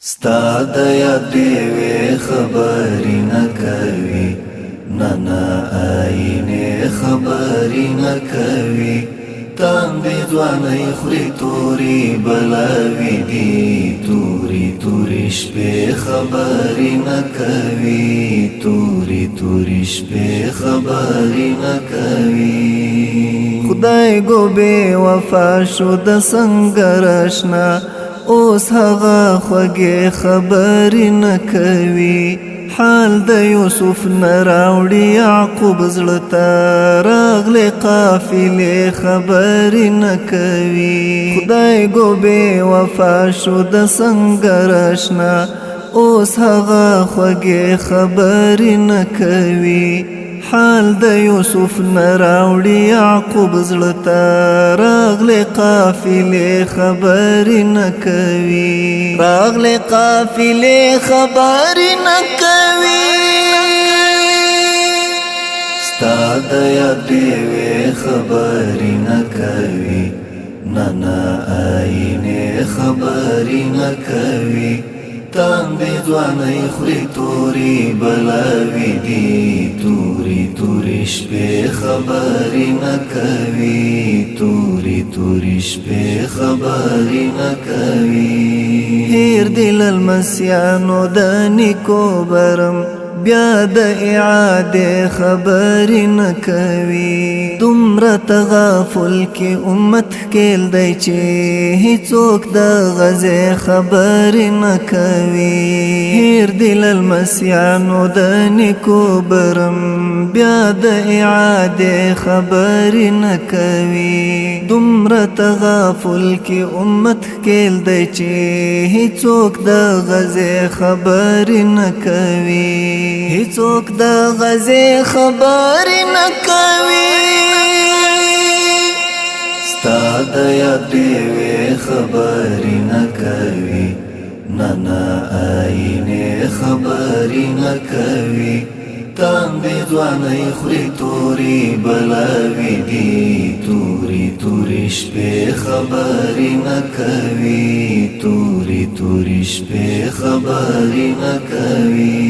ستا د یاد ډېوې خبرې نه کوي، نه آینې خبرې نه کوي. تاندې ځوانۍ خوري تورې بلاوي دي، تورې شپې خبرې نه کوي، تورې شپې خبرې نه کوي. خدای ګو بې وفا شو د سنګر اشنا، اوس هغه خوږې خبرې نه کوي. حال د یوسف نه راوړي یعقوب زړه ته، راغلې قافلې خبرې نه کوي. خدای ګو بې وفا شو د سنګر اشنا، اوس هغه خوږې خبرې نه کوي. حال د یوسف نه راوړي یعقوب زړه ته، راغلې قافلې خبرې نه کوي. راغلې قافلې خبرې نه کوي. ستا د یاد ډېوې خبرې نه کوي، نه آینې خبرې نه کوي. تاندې ځوانۍ خوري تورې بلاوي دي، تورې شپې خبرې نه کوي، تورې شپې خبرې نه کوي. هیر دي للمسیانو د نیکو برم، بیا د اعادې خبرې نه کوي. دومره تغافل کې امت کېل دی چې هیڅوک د غزې خبرې نه کوي. هیر دي للمسیانو د نیکو برم، بیا د اعادې خبرې نه کوي. دومره تغافل کې امت کېل دی چې هیڅوک د غزې خبرې نه کوي. هیڅوک د غزې خبرې نه کوي. ستا د یاد ډېوې خبرې نه کوي، نه آینې خبرې نه کوي. تاندې ځوانۍ خوري تورې بلاوي دي، تورې شپې خبرې نه کوي، تورې شپې خبرې نه کوي.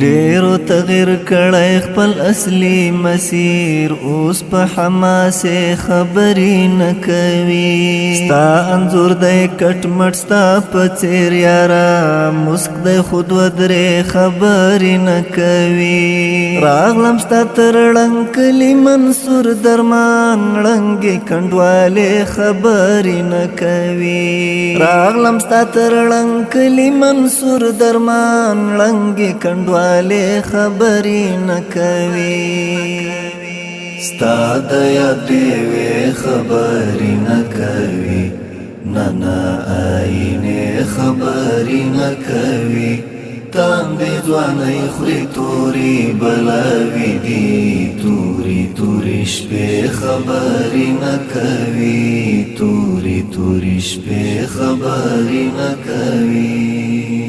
ډېرو تغیر کړی خپل اصلي مسیر، اوس په حماسې خبرې نه کوي. ستا انځور دی کټ مټ ستا په څېر یاره، مسک دی خود ودرې خبرې نه کوي. راغلم ستا تر ړنګ کلي منصور درمان، ړنګې کنډوالې خبرې نه کوي. راغلم ستا تر ړنګ کلي منصور درمان، ړنګې کنډوالې خبرې نه کوي. ستا د یاد ډېوې خبرې نه کوي، نه آینې خبرې نه کوي. تاندې ځوانۍ خوري تورې بلاوي دي، تورې شپې خبرې نه کوي، تورې شپې خبرې نه کوي.